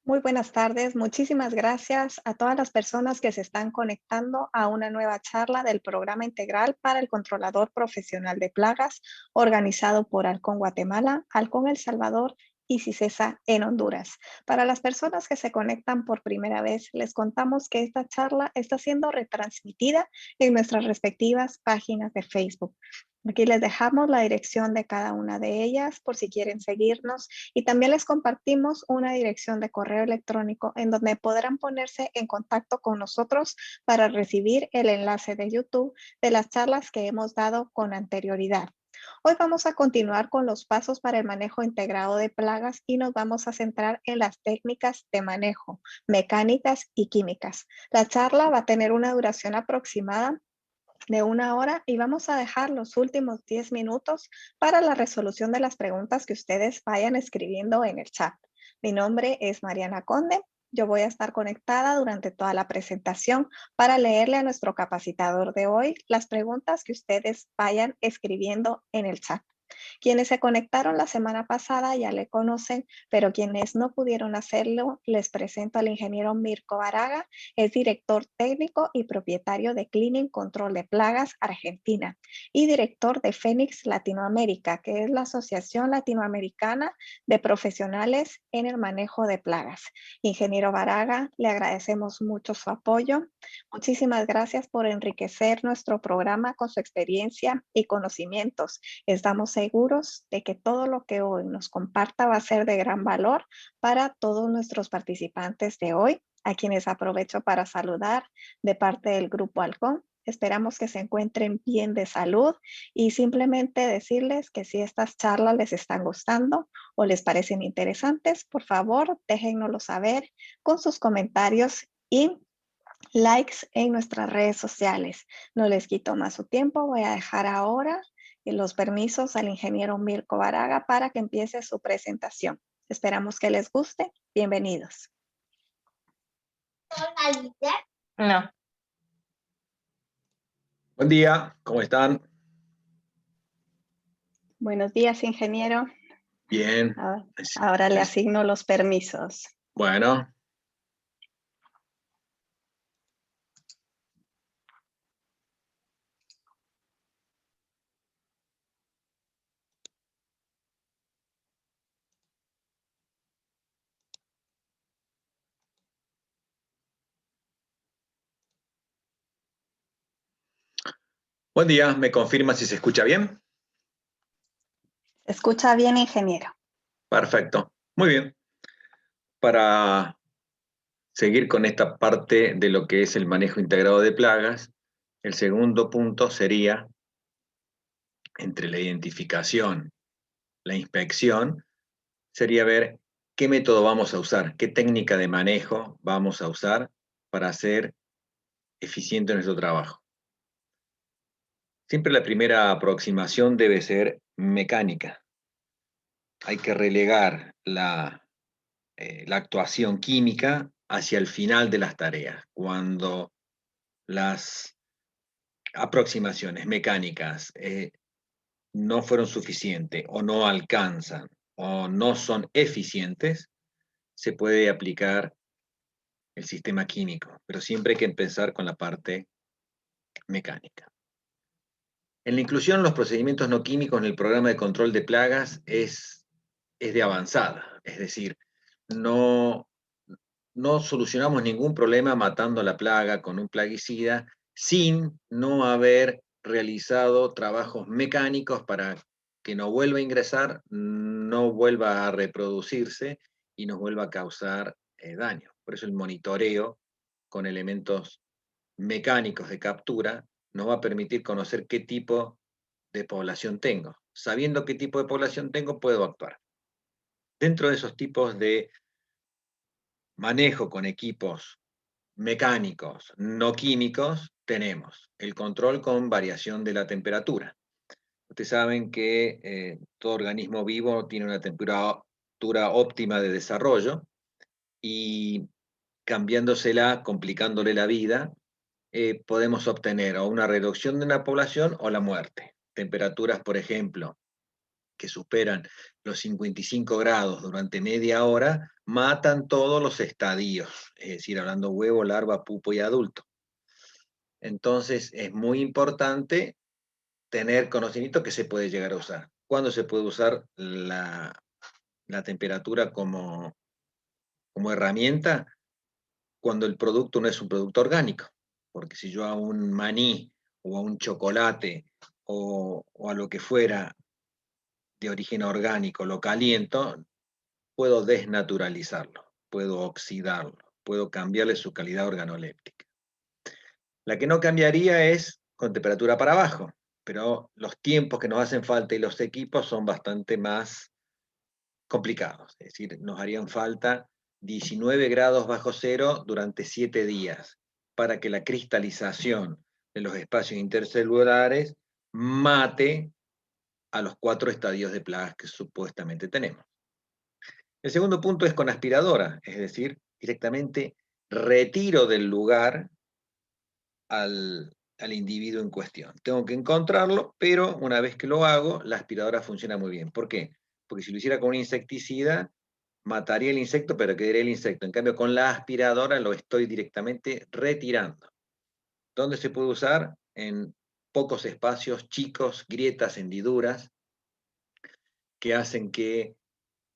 Muy buenas tardes. Muchísimas gracias a todas las personas que se están conectando a una nueva charla del Programa Integral para el Controlador Profesional de Plagas, organizado por Halcón Guatemala, Halcón El Salvador y CICESA en Honduras. Para las personas que se conectan por primera vez, les contamos que esta charla está siendo retransmitida en nuestras respectivas páginas de Facebook. Aquí les dejamos la dirección de cada una de ellas por si quieren seguirnos y también les compartimos una dirección de correo electrónico en donde podrán ponerse en contacto con nosotros para recibir el enlace de YouTube de las charlas que hemos dado con anterioridad. Hoy vamos a continuar con los pasos para el manejo integrado de plagas y nos vamos a centrar en las técnicas de manejo, mecánicas y químicas. La charla va a tener una duración aproximada de 1 hora y vamos a dejar los últimos 10 minutos para la resolución de las preguntas que ustedes vayan escribiendo en el chat. Mi nombre es Mariana Conde. Yo voy a estar conectada durante toda la presentación para leerle a nuestro capacitador de hoy las preguntas que ustedes vayan escribiendo en el chat. Quienes se conectaron la semana pasada ya le conocen, pero quienes no pudieron hacerlo, les presento al ingeniero Mirko Baraga, es director técnico y propietario de Cleaning Control de Plagas Argentina y director de Fénix Latinoamérica, que es la Asociación Latinoamericana de Profesionales en el Manejo de Plagas. Ingeniero Baraga, le agradecemos mucho su apoyo. Muchísimas gracias por enriquecer nuestro programa con su experiencia y conocimientos. Estamos seguros de que todo lo que hoy nos comparta va a ser de gran valor para todos nuestros participantes de hoy, a quienes aprovecho para saludar de parte del Grupo Halcón. Esperamos que se encuentren bien de salud y simplemente decirles que si estas charlas les están gustando o les parecen interesantes, por favor, déjennoslo saber con sus comentarios y likes en nuestras redes sociales. No les quito más su tiempo, voy a dejar ahora los permisos al ingeniero Mirko Baraga para que empiece su presentación. Esperamos que les guste. Bienvenidos. No. Buen día, ¿cómo están? Buenos días, ingeniero. Bien. Ahora le asigno los permisos. Bueno. Buen día, ¿me confirma si se escucha bien? Escucha bien, ingeniero. Perfecto, muy bien. Para seguir con esta parte de lo que es el manejo integrado de plagas, el segundo punto sería, entre la identificación, la inspección, sería ver qué método vamos a usar, qué técnica de manejo vamos a usar para hacer eficiente nuestro trabajo. Siempre la primera aproximación debe ser mecánica. Hay que relegar la actuación química hacia el final de las tareas, cuando las aproximaciones mecánicas no fueron suficientes o no alcanzan o no son eficientes, se puede aplicar el sistema químico, pero siempre hay que empezar con la parte mecánica. En la inclusión, los procedimientos no químicos en el programa de control de plagas es de avanzada, es decir, no solucionamos ningún problema matando la plaga con un plaguicida sin no haber realizado trabajos mecánicos para que no vuelva a ingresar, no vuelva a reproducirse y nos vuelva a causar daño. Por eso el monitoreo con elementos mecánicos de captura nos va a permitir conocer qué tipo de población tengo. Sabiendo qué tipo de población tengo, puedo actuar. Dentro de esos tipos de manejo con equipos mecánicos, no químicos, tenemos el control con variación de la temperatura. Ustedes saben que todo organismo vivo tiene una temperatura óptima de desarrollo y cambiándosela, complicándole la vida, podemos obtener o una reducción de una población o la muerte. Temperaturas, por ejemplo, que superan los 55 grados durante media hora, matan todos los estadios, es decir, hablando huevo, larva, pupo y adulto. Entonces es muy importante tener conocimiento que se puede llegar a usar. ¿Cuándo se puede usar la temperatura como herramienta? Cuando el producto no es un producto orgánico. Porque si yo a un maní o a un chocolate o a lo que fuera de origen orgánico lo caliento, puedo desnaturalizarlo, puedo oxidarlo, puedo cambiarle su calidad organoléptica. La que no cambiaría es con temperatura para abajo, pero los tiempos que nos hacen falta y los equipos son bastante más complicados. Es decir, nos harían falta 19 grados bajo cero durante 7 días para que la cristalización de los espacios intercelulares mate a los 4 estadios de plagas que supuestamente tenemos. El segundo punto es con aspiradora, es decir, directamente retiro del lugar al individuo en cuestión. Tengo que encontrarlo, pero una vez que lo hago, la aspiradora funciona muy bien. ¿Por qué? Porque si lo hiciera con un insecticida, mataría el insecto, pero quedaría el insecto. En cambio, con la aspiradora lo estoy directamente retirando. ¿Dónde se puede usar? En pocos espacios, chicos, grietas, hendiduras, que hacen que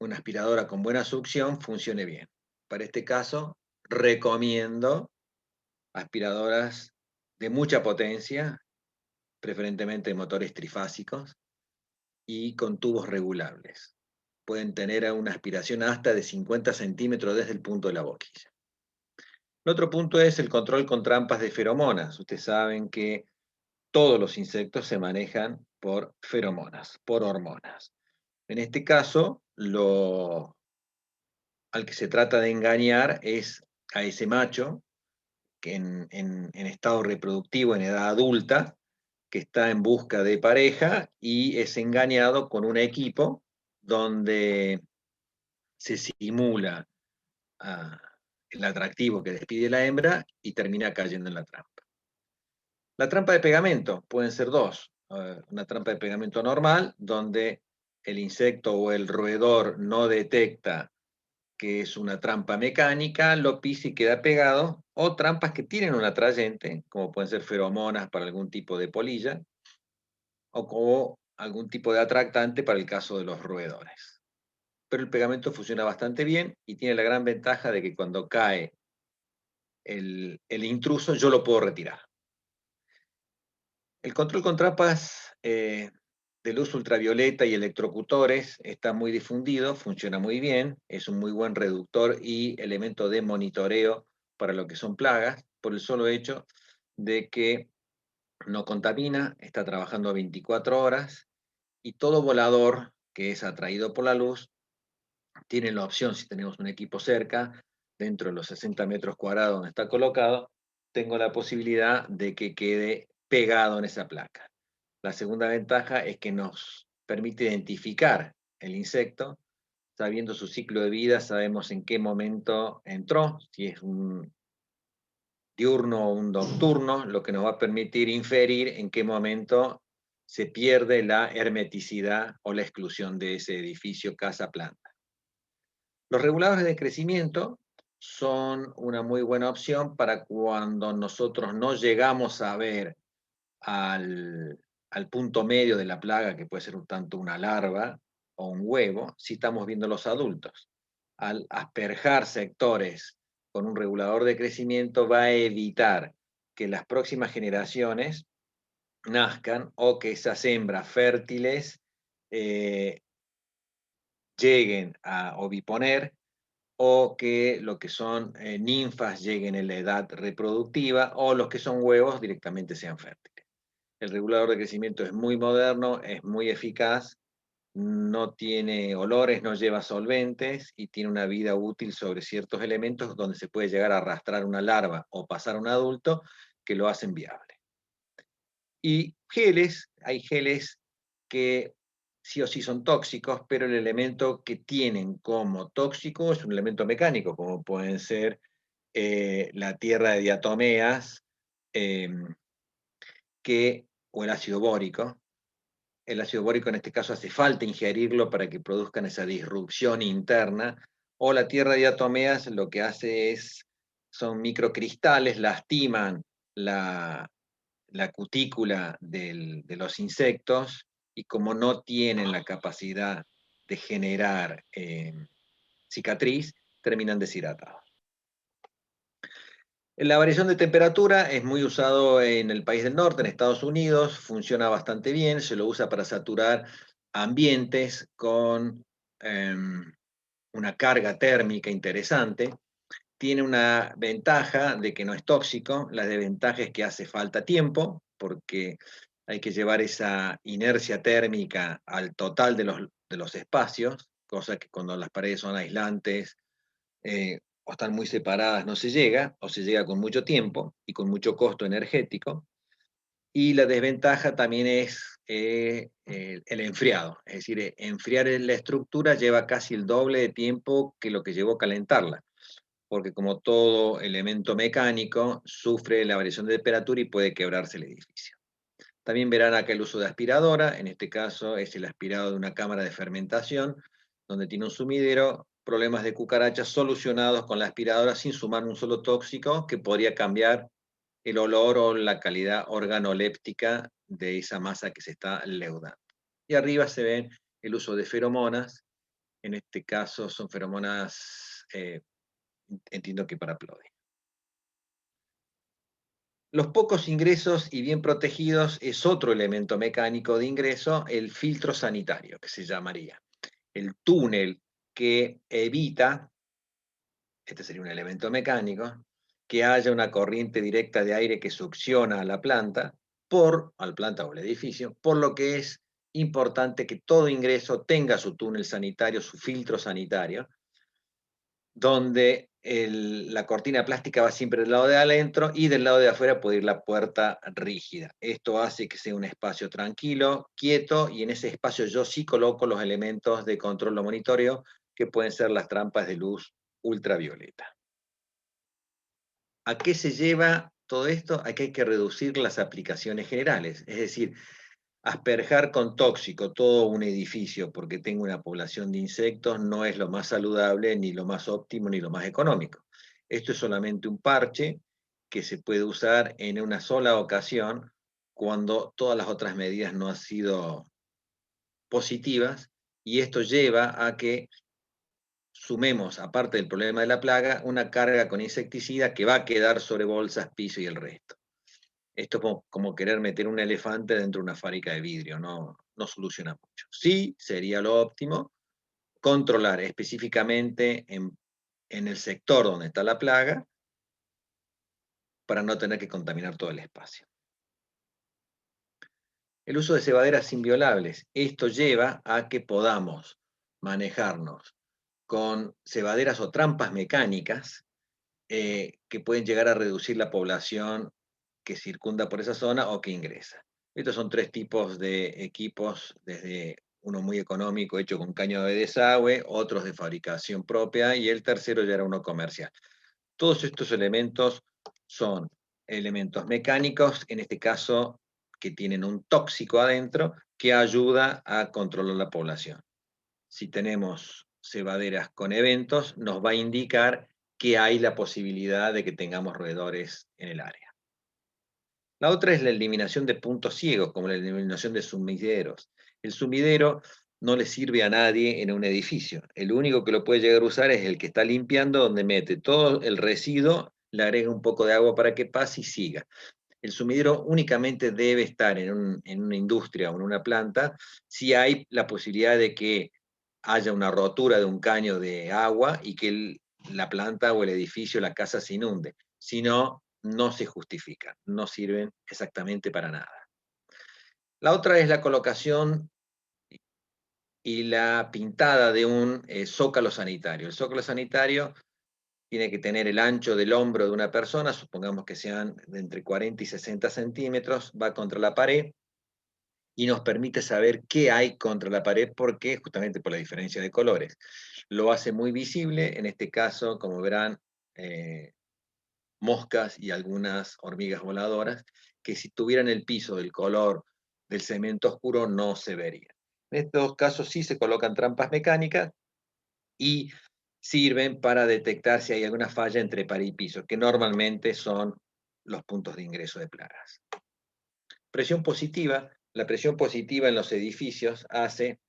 una aspiradora con buena succión funcione bien. Para este caso, recomiendo aspiradoras de mucha potencia, preferentemente motores trifásicos, y con tubos regulables. Pueden tener una aspiración hasta de 50 centímetros desde el punto de la boquilla. El otro punto es el control con trampas de feromonas. Ustedes saben que todos los insectos se manejan por feromonas, por hormonas. En este caso, al que se trata de engañar es a ese macho que en estado reproductivo, en edad adulta, que está en busca de pareja y es engañado con un equipo donde se simula el atractivo que despide la hembra y termina cayendo en la trampa. La trampa de pegamento pueden ser dos. Una trampa de pegamento normal, donde el insecto o el roedor no detecta que es una trampa mecánica, lo pisa y queda pegado, o trampas que tienen un atrayente, como pueden ser feromonas para algún tipo de polilla, o como algún tipo de atractante para el caso de los roedores. Pero el pegamento funciona bastante bien y tiene la gran ventaja de que cuando cae el intruso yo lo puedo retirar. El control con trampas de luz ultravioleta y electrocutores está muy difundido, funciona muy bien, es un muy buen reductor y elemento de monitoreo para lo que son plagas, por el solo hecho de que no contamina, está trabajando a 24 horas y todo volador que es atraído por la luz tiene la opción, si tenemos un equipo cerca, dentro de los 60 metros cuadrados donde está colocado, tengo la posibilidad de que quede pegado en esa placa. La segunda ventaja es que nos permite identificar el insecto, sabiendo su ciclo de vida, sabemos en qué momento entró, si es un diurno o un nocturno, lo que nos va a permitir inferir en qué momento se pierde la hermeticidad o la exclusión de ese edificio, casa, planta. Los reguladores de crecimiento son una muy buena opción para cuando nosotros no llegamos a ver al punto medio de la plaga, que puede ser tanto una larva o un huevo, si estamos viendo los adultos. Al asperjar sectores con un regulador de crecimiento va a evitar que las próximas generaciones nazcan o que esas hembras fértiles eh, lleguen a oviponer o que lo que son ninfas lleguen en la edad reproductiva o los que son huevos directamente sean fértiles. El regulador de crecimiento es muy moderno, es muy eficaz, no tiene olores, no lleva solventes y tiene una vida útil sobre ciertos elementos donde se puede llegar a arrastrar una larva o pasar a un adulto que lo hacen viable. Y geles, hay geles que sí o sí son tóxicos, pero el elemento que tienen como tóxico es un elemento mecánico, como pueden ser la tierra de diatomeas eh, o el ácido bórico. El ácido bórico en este caso hace falta ingerirlo para que produzcan esa disrupción interna o la tierra de diatomeas lo que hace son microcristales, lastiman la cutícula de los insectos, y como no tienen la capacidad de generar cicatriz, terminan deshidratados. La variación de temperatura es muy usado en el país del norte, en Estados Unidos, funciona bastante bien, se lo usa para saturar ambientes con una carga térmica interesante. Tiene una ventaja de que no es tóxico, la desventaja es que hace falta tiempo, porque hay que llevar esa inercia térmica al total de los espacios, cosa que cuando las paredes son aislantes o están muy separadas no se llega, o se llega con mucho tiempo y con mucho costo energético. Y la desventaja también es el enfriado, es decir, enfriar la estructura lleva casi el doble de tiempo que lo que llevó calentarla, porque como todo elemento mecánico, sufre la variación de temperatura y puede quebrarse el edificio. También verán acá el uso de aspiradora, en este caso es el aspirado de una cámara de fermentación, donde tiene un sumidero, problemas de cucarachas solucionados con la aspiradora sin sumar un solo tóxico que podría cambiar el olor o la calidad organoléptica de esa masa que se está leudando. Y arriba se ven el uso de feromonas, en este caso son feromonas, entiendo que para Plody. Los pocos ingresos y bien protegidos es otro elemento mecánico de ingreso, el filtro sanitario, que se llamaría. El túnel que evita, este sería un elemento mecánico, que haya una corriente directa de aire que succiona a la planta, al planta o el edificio, por lo que es importante que todo ingreso tenga su túnel sanitario, su filtro sanitario, donde la cortina plástica va siempre del lado de adentro y del lado de afuera puede ir la puerta rígida. Esto hace que sea un espacio tranquilo, quieto, y en ese espacio yo sí coloco los elementos de control o monitoreo, que pueden ser las trampas de luz ultravioleta. ¿A qué se lleva todo esto? A que hay que reducir las aplicaciones generales, es decir, asperjar con tóxico todo un edificio porque tengo una población de insectos no es lo más saludable, ni lo más óptimo, ni lo más económico. Esto es solamente un parche que se puede usar en una sola ocasión cuando todas las otras medidas no han sido positivas, y esto lleva a que sumemos, aparte del problema de la plaga, una carga con insecticida que va a quedar sobre bolsas, piso y el resto. Esto es como querer meter un elefante dentro de una fábrica de vidrio, no soluciona mucho. Sí, sería lo óptimo controlar específicamente en el sector donde está la plaga para no tener que contaminar todo el espacio. El uso de cebaderas inviolables. Esto lleva a que podamos manejarnos con cebaderas o trampas mecánicas que pueden llegar a reducir la población que circunda por esa zona o que ingresa. Estos son tres tipos de equipos, desde uno muy económico hecho con caño de desagüe, otros de fabricación propia, y el tercero ya era uno comercial. Todos estos elementos son elementos mecánicos, en este caso que tienen un tóxico adentro que ayuda a controlar la población. Si tenemos cebaderas con eventos, nos va a indicar que hay la posibilidad de que tengamos roedores en el área. La otra es la eliminación de puntos ciegos, como la eliminación de sumideros. El sumidero no le sirve a nadie en un edificio. El único que lo puede llegar a usar es el que está limpiando, donde mete todo el residuo, le agrega un poco de agua para que pase y siga. El sumidero únicamente debe estar en una industria o en una planta si hay la posibilidad de que haya una rotura de un caño de agua y que la planta o el edificio, la casa se inunde. Si no, no se justifica, no sirven exactamente para nada. La otra es la colocación y la pintada de un zócalo sanitario. El zócalo sanitario tiene que tener el ancho del hombro de una persona, supongamos que sean de entre 40 y 60 centímetros, va contra la pared y nos permite saber qué hay contra la pared, porque justamente por la diferencia de colores. Lo hace muy visible, en este caso, como verán, moscas y algunas hormigas voladoras, que si tuvieran el piso del color del cemento oscuro no se vería. En estos casos sí se colocan trampas mecánicas y sirven para detectar si hay alguna falla entre pared y piso, que normalmente son los puntos de ingreso de plagas. Presión positiva. La presión positiva en los edificios hace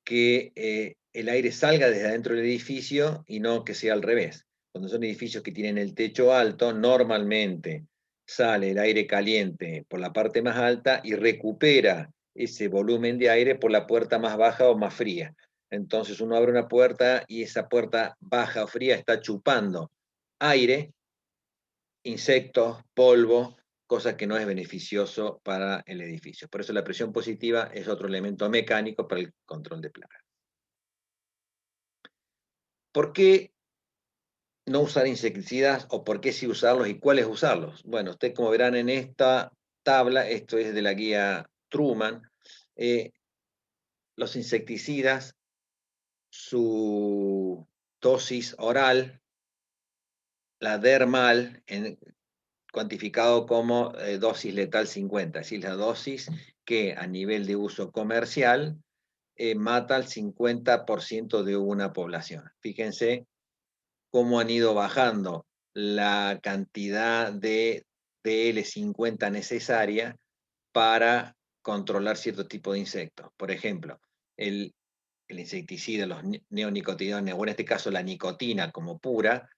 que el aire salga desde adentro del edificio y no que sea al revés. Cuando son edificios que tienen el techo alto, normalmente sale el aire caliente por la parte más alta y recupera ese volumen de aire por la puerta más baja o más fría. Entonces uno abre una puerta y esa puerta baja o fría está chupando aire, insectos, polvo, cosa que no es beneficioso para el edificio. Por eso la presión positiva es otro elemento mecánico para el control de plagas. ¿Por qué no usar insecticidas o por qué sí usarlos y cuáles usarlos? Bueno, ustedes como verán en esta tabla, esto es de la guía Truman, los insecticidas, su dosis oral, la dermal, cuantificado como dosis letal 50, es decir, la dosis que a nivel de uso comercial mata al 50% de una población. Fíjense cómo han ido bajando la cantidad de DL50 necesaria para controlar cierto tipo de insectos. Por ejemplo, el insecticida, los neonicotinoides, o en este caso la nicotina como pura,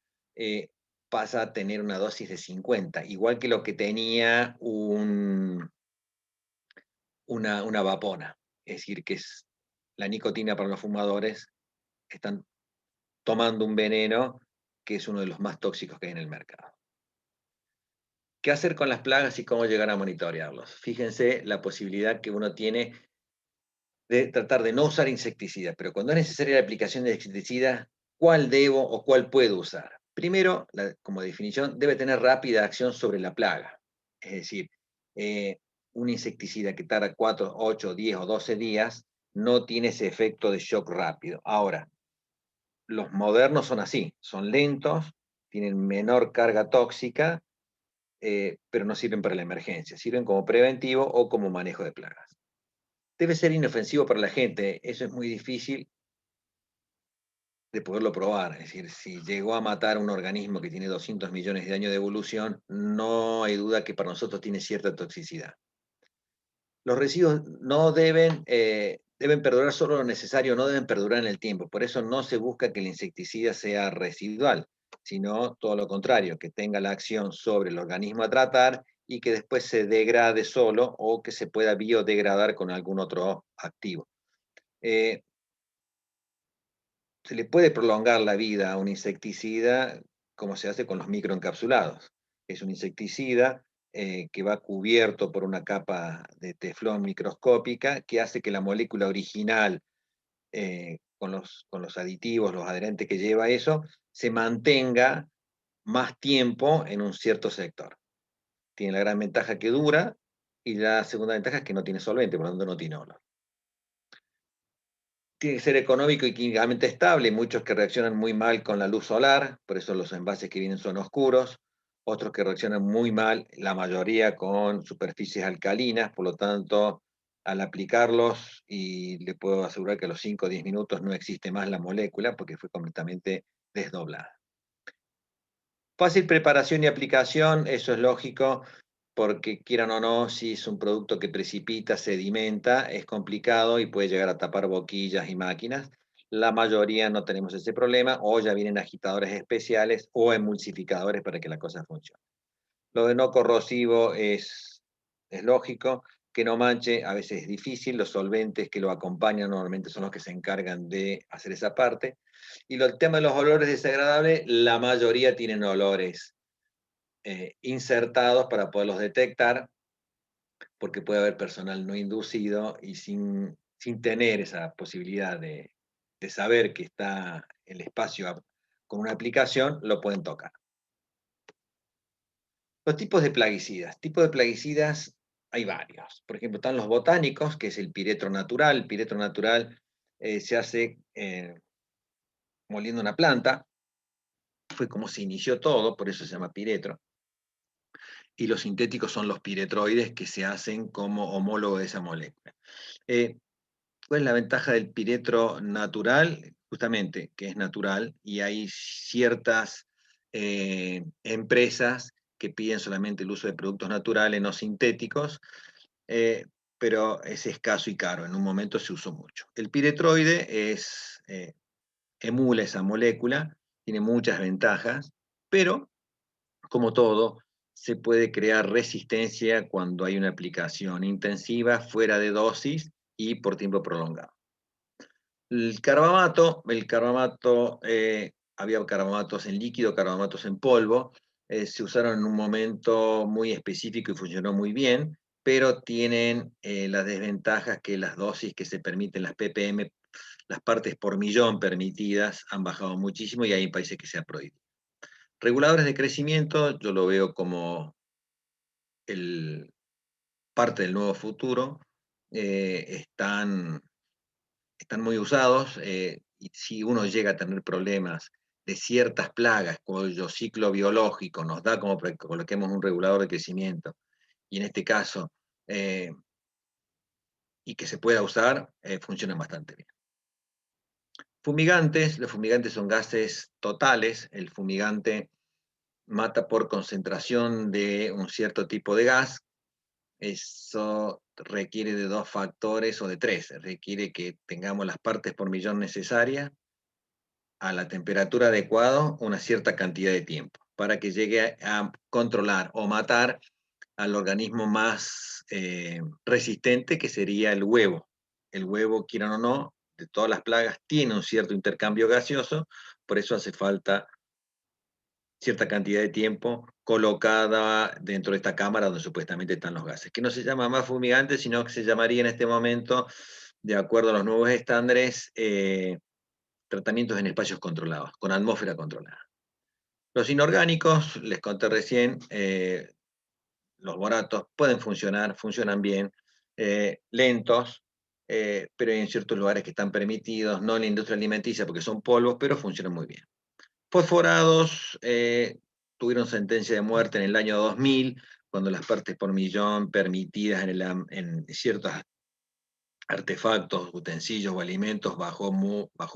pasa a tener una dosis de 50, igual que lo que tenía una vapona. Es decir, que es la nicotina para los fumadores, están tomando un veneno que es uno de los más tóxicos que hay en el mercado. ¿Qué hacer con las plagas y cómo llegar a monitorearlos? Fíjense la posibilidad que uno tiene de tratar de no usar insecticidas, pero cuando es necesaria la aplicación de insecticidas, ¿cuál debo o cuál puedo usar? Primero, como definición, debe tener rápida acción sobre la plaga. Es decir, un insecticida que tarda 4, 8, 10 o 12 días no tiene ese efecto de shock rápido. Ahora, los modernos son así, son lentos, tienen menor carga tóxica, pero no sirven para la emergencia, sirven como preventivo o como manejo de plagas. Debe ser inofensivo para la gente, eso es muy difícil de poderlo probar. Es decir, si llegó a matar un organismo que tiene 200 millones de años de evolución, no hay duda que para nosotros tiene cierta toxicidad. Los residuos no deben perdurar solo lo necesario, no deben perdurar en el tiempo. Por eso no se busca que el insecticida sea residual, sino todo lo contrario, que tenga la acción sobre el organismo a tratar y que después se degrade solo o que se pueda biodegradar con algún otro activo. Se le puede prolongar la vida a un insecticida como se hace con los microencapsulados. Es un insecticida que va cubierto por una capa de teflón microscópica que hace que la molécula original, con los aditivos, los adherentes que lleva eso, se mantenga más tiempo en un cierto sector. Tiene la gran ventaja que dura y la segunda ventaja es que no tiene solvente, por lo tanto no tiene olor. Tiene que ser económico y químicamente estable, muchos que reaccionan muy mal con la luz solar, por eso los envases que vienen son oscuros, otros que reaccionan muy mal, la mayoría con superficies alcalinas, por lo tanto, al aplicarlos, y le puedo asegurar que a los 5 o 10 minutos no existe más la molécula porque fue completamente desdoblada. Fácil preparación y aplicación, eso es lógico, porque quieran o no, si es un producto que precipita, sedimenta, es complicado y puede llegar a tapar boquillas y máquinas. La mayoría no tenemos ese problema, o ya vienen agitadores especiales o emulsificadores para que la cosa funcione. Lo de no corrosivo es lógico, que no manche a veces es difícil, los solventes que lo acompañan normalmente son los que se encargan de hacer esa parte. Y el tema de los olores desagradables, la mayoría tienen olores insertados para poderlos detectar, porque puede haber personal no inducido y sin tener esa posibilidad de saber que está el espacio con una aplicación, lo pueden tocar. Los tipos de plaguicidas. Tipos de plaguicidas hay varios. Por ejemplo, están los botánicos, que es el piretro natural. El piretro natural se hace moliendo una planta. Fue como se inició todo, por eso se llama piretro. Y los sintéticos son los piretroides que se hacen como homólogo de esa molécula. ¿Cuál es la ventaja del piretro natural? justamente, que es natural, y hay ciertas empresas que piden solamente el uso de productos naturales, no sintéticos, pero es escaso y caro. En un momento se usó mucho. El piretroide emula esa molécula, tiene muchas ventajas, pero, como todo, se puede crear resistencia cuando hay una aplicación intensiva, fuera de dosis y por tiempo prolongado. Había carbamatos en líquido, carbamatos en polvo, se usaron en un momento muy específico y funcionó muy bien, pero tienen las desventajas que las dosis que se permiten, las ppm, las partes por millón permitidas, han bajado muchísimo y hay países que se ha prohibido. Reguladores de crecimiento, yo lo veo como parte del nuevo futuro, están muy usados, y si uno llega a tener problemas de ciertas plagas cuyo ciclo biológico nos da como que coloquemos un regulador de crecimiento, y en este caso, y que se pueda usar, funcionan bastante bien. Fumigantes, los fumigantes son gases totales, el fumigante mata por concentración de un cierto tipo de gas. Eso requiere de 2 factores o de 3, requiere que tengamos las partes por millón necesarias, a la temperatura adecuada, una cierta cantidad de tiempo, para que llegue a controlar o matar al organismo más resistente, que sería el huevo. El huevo, quieran o no, de todas las plagas, tiene un cierto intercambio gaseoso, por eso hace falta cierta cantidad de tiempo colocada dentro de esta cámara donde supuestamente están los gases, que no se llama más fumigante, sino que se llamaría en este momento, de acuerdo a los nuevos estándares, tratamientos en espacios controlados, con atmósfera controlada. Los inorgánicos, les conté recién, los boratos pueden funcionar, funcionan bien, lentos, pero hay en ciertos lugares que están permitidos, no en la industria alimenticia porque son polvos, pero funcionan muy bien. Fosforados tuvieron sentencia de muerte en el año 2000, cuando las partes por millón permitidas en ciertos artefactos, utensilios o alimentos bajó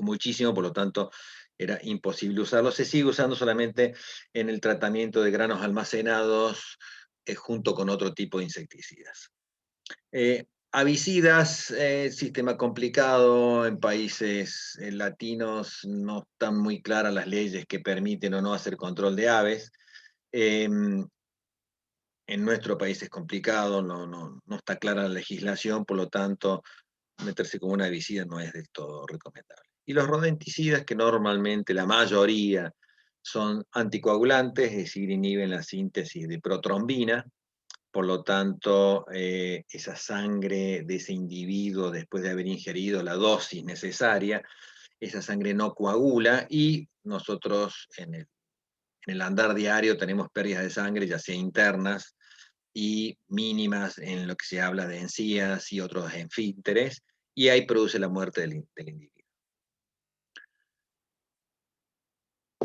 muchísimo, por lo tanto era imposible usarlo. Se sigue usando solamente en el tratamiento de granos almacenados junto con otro tipo de insecticidas. Avicidas, sistema complicado, en países latinos no están muy claras las leyes que permiten o no hacer control de aves. En nuestro país es complicado, no está clara la legislación, por lo tanto meterse con una herbicida no es del todo recomendable. Y los rodenticidas, que normalmente la mayoría son anticoagulantes, es decir, inhiben la síntesis de protrombina, por lo tanto, esa sangre de ese individuo, después de haber ingerido la dosis necesaria, esa sangre no coagula y nosotros en el andar diario tenemos pérdidas de sangre, ya sea internas y mínimas en lo que se habla de encías y otros esfínteres, y ahí produce la muerte del individuo.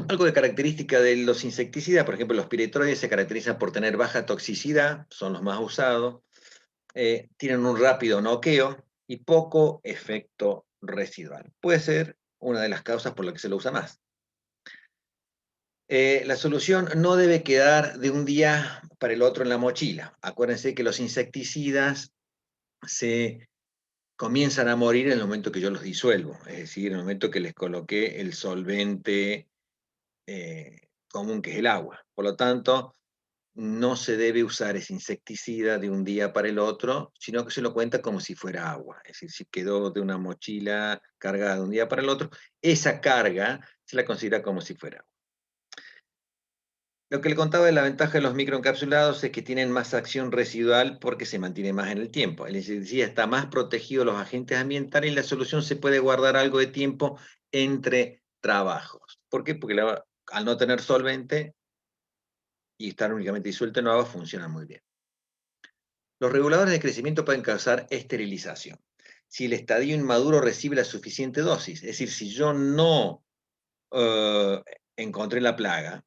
Algo de característica de los insecticidas, por ejemplo, los piretroides se caracterizan por tener baja toxicidad, son los más usados, tienen un rápido noqueo y poco efecto residual. Puede ser una de las causas por las que se lo usa más. La solución no debe quedar de un día para el otro en la mochila. Acuérdense que los insecticidas se comienzan a morir en el momento que yo los disuelvo, es decir, en el momento que les coloqué el solvente común que es el agua. Por lo tanto, no se debe usar ese insecticida de un día para el otro, sino que se lo cuenta como si fuera agua. Es decir, si quedó de una mochila cargada de un día para el otro, esa carga se la considera como si fuera agua. Lo que le contaba de la ventaja de los microencapsulados es que tienen más acción residual porque se mantiene más en el tiempo. El insecticida está más protegido de los agentes ambientales y la solución se puede guardar algo de tiempo entre trabajos. ¿Por qué? Porque al no tener solvente y estar únicamente disuelto en agua, funciona muy bien. Los reguladores de crecimiento pueden causar esterilización. Si el estadio inmaduro recibe la suficiente dosis, es decir, si yo no encontré la plaga,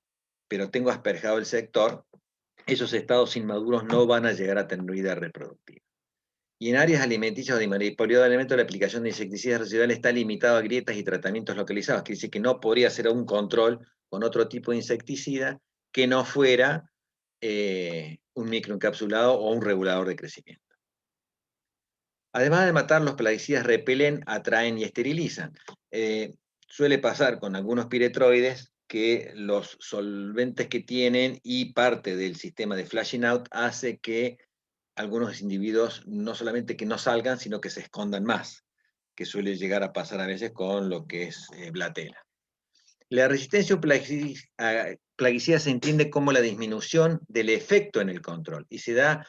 pero tengo asperjado el sector, esos estados inmaduros no van a llegar a tener vida reproductiva. Y en áreas alimenticias o de manipulado de alimentos, la aplicación de insecticidas residuales está limitada a grietas y tratamientos localizados. Quiere decir que no podría hacer un control con otro tipo de insecticida que no fuera un microencapsulado o un regulador de crecimiento. Además de matar, los plaguicidas repelen, atraen y esterilizan. Suele pasar con algunos piretroides que los solventes que tienen y parte del sistema de flashing out hace que algunos individuos no solamente que no salgan, sino que se escondan más, que suele llegar a pasar a veces con lo que es blatela. La resistencia a plaguicida se entiende como la disminución del efecto en el control y se da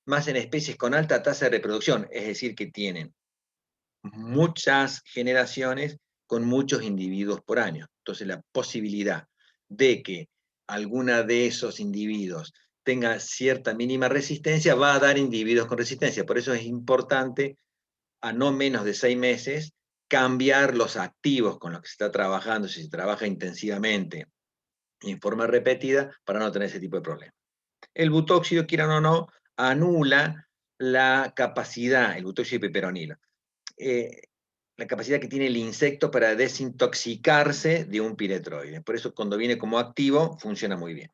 más en especies con alta tasa de reproducción, es decir, que tienen muchas generaciones con muchos individuos por año. Entonces, la posibilidad de que alguna de esos individuos tenga cierta mínima resistencia va a dar individuos con resistencia. Por eso es importante, a no menos de 6 meses, cambiar los activos con los que se está trabajando, si se trabaja intensivamente y en forma repetida, para no tener ese tipo de problemas. El butóxido, quieran o no, anula la capacidad, el butóxido de piperonilo, la capacidad que tiene el insecto para desintoxicarse de un piretroide. Por eso cuando viene como activo funciona muy bien.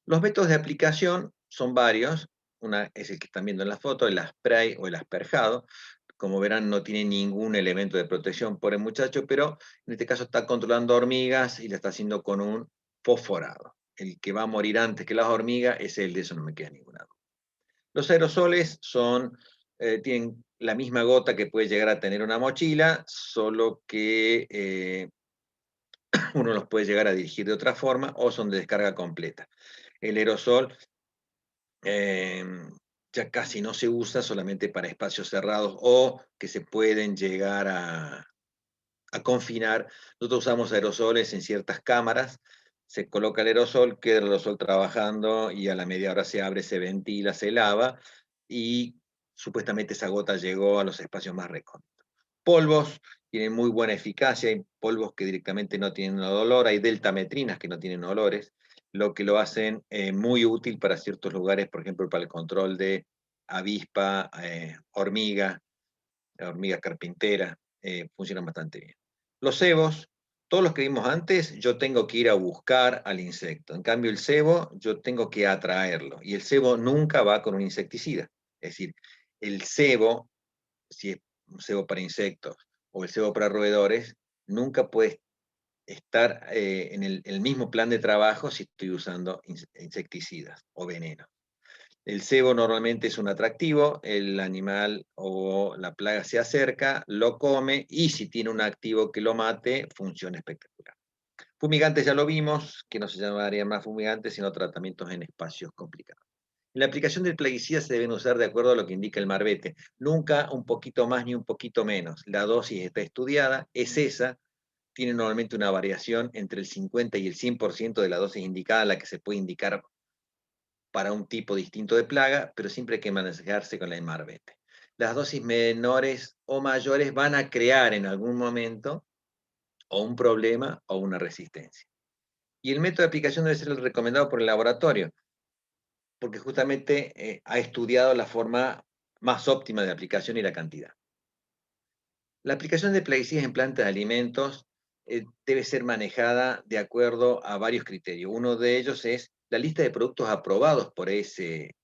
Los métodos de aplicación son varios. Una es el que están viendo en la foto, el spray o el asperjado. Como verán, no tiene ningún elemento de protección por el muchacho, pero en este caso está controlando hormigas y lo está haciendo con un fosforado. El que va a morir antes que las hormigas es el de eso, no me queda ninguna duda. Los aerosoles tienen la misma gota que puede llegar a tener una mochila, solo que uno los puede llegar a dirigir de otra forma o son de descarga completa. El aerosol ya casi no se usa solamente para espacios cerrados o que se pueden llegar a confinar. Nosotros usamos aerosoles en ciertas cámaras, se coloca el aerosol, queda el aerosol trabajando y a la media hora se abre, se ventila, se lava y supuestamente esa gota llegó a los espacios más recónditos. Polvos tienen muy buena eficacia, hay polvos que directamente no tienen olor, hay deltametrinas que no tienen olores, lo que lo hacen muy útil para ciertos lugares, por ejemplo, para el control de avispa, hormiga carpintera, funcionan bastante bien. Los cebos, todos los que vimos antes, yo tengo que ir a buscar al insecto. En cambio, el cebo, yo tengo que atraerlo. Y el cebo nunca va con un insecticida. Es decir, el cebo, si es un cebo para insectos o el cebo para roedores, nunca puede estar en el mismo plan de trabajo si estoy usando insecticidas o venenos. El cebo normalmente es un atractivo, el animal o la plaga se acerca, lo come y si tiene un activo que lo mate, funciona espectacular. Fumigantes ya lo vimos, que no se llamarían más fumigantes, sino tratamientos en espacios complicados. En la aplicación del plaguicida se deben usar de acuerdo a lo que indica el marbete, nunca un poquito más ni un poquito menos. La dosis está estudiada, es esa, tiene normalmente una variación entre el 50 y el 100% de la dosis indicada, la que se puede indicar para un tipo distinto de plaga, pero siempre hay que manejarse con el marbete. Las dosis menores o mayores van a crear en algún momento o un problema o una resistencia. Y el método de aplicación debe ser el recomendado por el laboratorio, porque justamente ha estudiado la forma más óptima de aplicación y la cantidad. La aplicación de plaguicidas en plantas de alimentos debe ser manejada de acuerdo a varios criterios. Uno de ellos es la lista de productos aprobados por ese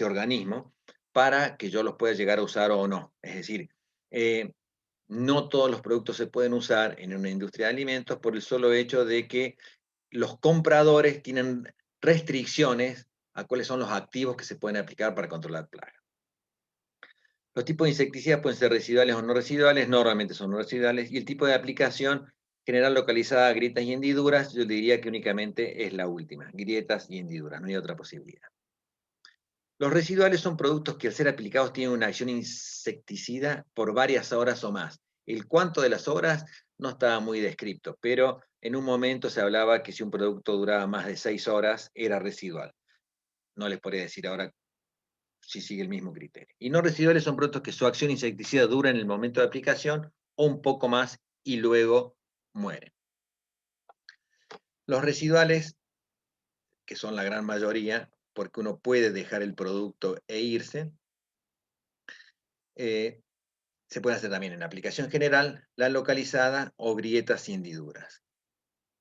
organismo para que yo los pueda llegar a usar o no. Es decir, no todos los productos se pueden usar en una industria de alimentos por el solo hecho de que los compradores tienen restricciones a cuáles son los activos que se pueden aplicar para controlar plagas. Los tipos de insecticidas pueden ser residuales o no residuales, normalmente son no residuales, y el tipo de aplicación general localizada a grietas y hendiduras, yo diría que únicamente es la última, grietas y hendiduras, no hay otra posibilidad. Los residuales son productos que al ser aplicados tienen una acción insecticida por varias horas o más. El cuánto de las horas no estaba muy descrito, pero en un momento se hablaba que si un producto duraba más de 6 horas era residual. No les podría decir ahora si sigue el mismo criterio. Y no residuales son productos que su acción insecticida dura en el momento de aplicación o un poco más y luego mueren. Los residuales, que son la gran mayoría, porque uno puede dejar el producto e irse. Se puede hacer también en aplicación general, la localizada o grietas sin hendiduras.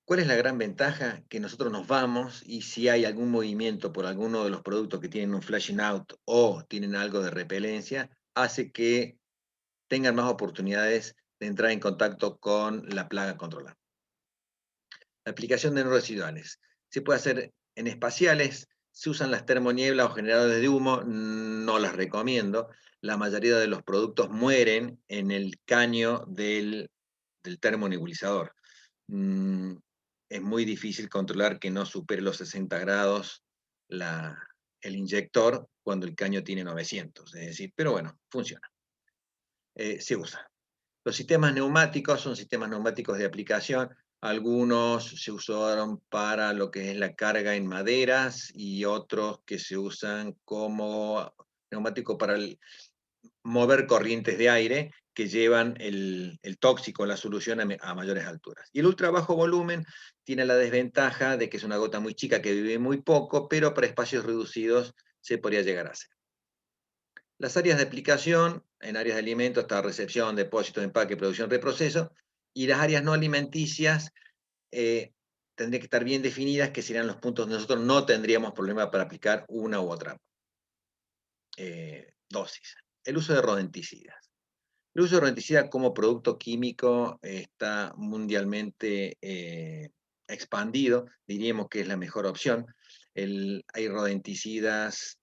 ¿Cuál es la gran ventaja? Que nosotros nos vamos y si hay algún movimiento por alguno de los productos que tienen un flashing out o tienen algo de repelencia, hace que tengan más oportunidades de entrar en contacto con la plaga controlada. La aplicación de no residuales. Se puede hacer en espaciales, se usan las termonieblas o generadores de humo, no las recomiendo. La mayoría de los productos mueren en el caño del termonebulizador. Es muy difícil controlar que no supere los 60 grados el inyector cuando el caño tiene 900, es decir, pero bueno, funciona. Se usa. Los sistemas neumáticos son sistemas neumáticos de aplicación. Algunos se usaron para lo que es la carga en maderas y otros que se usan como neumático para mover corrientes de aire que llevan el tóxico, la solución a mayores alturas. Y el ultra bajo volumen tiene la desventaja de que es una gota muy chica que vive muy poco, pero para espacios reducidos se podría llegar a hacer. Las áreas de aplicación, en áreas de alimentos está recepción, depósito, empaque, producción, reproceso, y las áreas no alimenticias tendrían que estar bien definidas, que serían los puntos donde nosotros no tendríamos problema para aplicar una u otra dosis. El uso de rodenticidas. El uso de rodenticidas como producto químico está mundialmente expandido, diríamos que es la mejor opción. Hay rodenticidas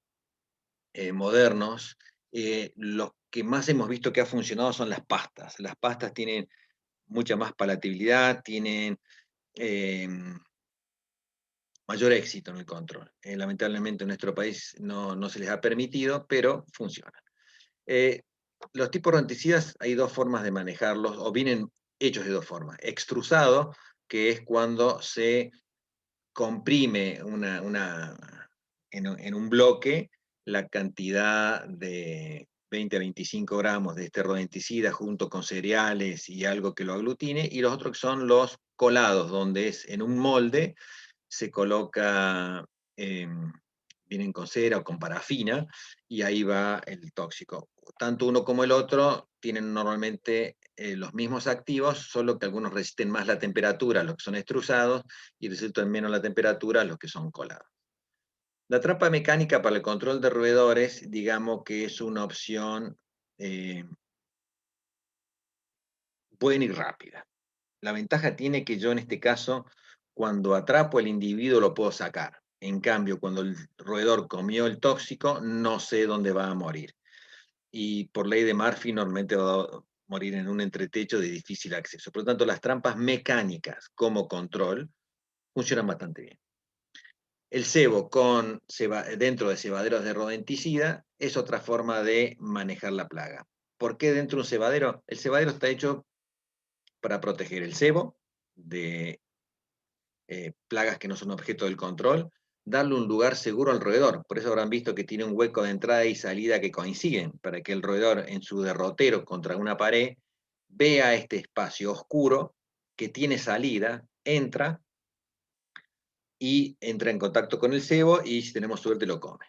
modernos. Los que más hemos visto que ha funcionado son las pastas. Las pastas tienen mucha más palatabilidad, tienen mayor éxito en el control. Lamentablemente en nuestro país no se les ha permitido, pero funciona. Los tipos de rodenticidas hay dos formas de manejarlos, o vienen hechos de dos formas. Extrusado, que es cuando se comprime en un bloque la cantidad de 20 a 25 gramos de este rodenticida junto con cereales y algo que lo aglutine, y los otros que son los colados, donde es en un molde, se coloca, vienen con cera o con parafina, y ahí va el tóxico. Tanto uno como el otro tienen normalmente los mismos activos, solo que algunos resisten más la temperatura, los que son extrusados, y resisten menos la temperatura, los que son colados. La trampa mecánica para el control de roedores, digamos que es una opción buena y rápida. La ventaja tiene que yo en este caso, cuando atrapo al individuo lo puedo sacar. En cambio, cuando el roedor comió el tóxico, no sé dónde va a morir. Y por ley de Murphy normalmente va a morir en un entretecho de difícil acceso. Por lo tanto, las trampas mecánicas como control funcionan bastante bien. El cebo dentro de cebaderos de rodenticida es otra forma de manejar la plaga. ¿Por qué dentro de un cebadero? El cebadero está hecho para proteger el cebo de plagas que no son objeto del control, darle un lugar seguro al roedor. Por eso habrán visto que tiene un hueco de entrada y salida que coinciden, para que el roedor en su derrotero contra una pared vea este espacio oscuro que tiene salida, entra y entra en contacto con el cebo y si tenemos suerte lo come.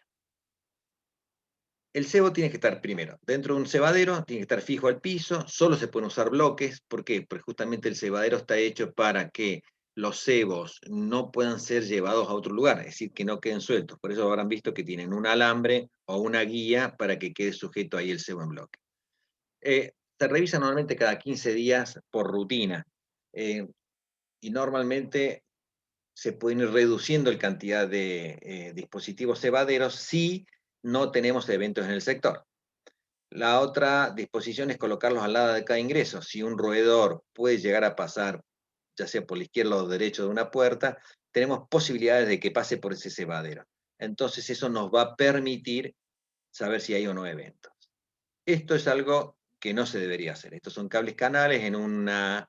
El cebo tiene que estar primero dentro de un cebadero, tiene que estar fijo al piso, solo se pueden usar bloques. ¿Por qué? Porque justamente el cebadero está hecho para que los cebos no puedan ser llevados a otro lugar, es decir, que no queden sueltos. Por eso habrán visto que tienen un alambre o una guía para que quede sujeto ahí el cebo en bloque. Se revisa normalmente cada 15 días por rutina y normalmente se pueden ir reduciendo la cantidad de dispositivos cebaderos si no tenemos eventos en el sector. La otra disposición es colocarlos al lado de cada ingreso. Si un roedor puede llegar a pasar, ya sea por la izquierda o derecha de una puerta, tenemos posibilidades de que pase por ese cebadero. Entonces eso nos va a permitir saber si hay o no eventos. Esto es algo que no se debería hacer. Estos son cables canales en una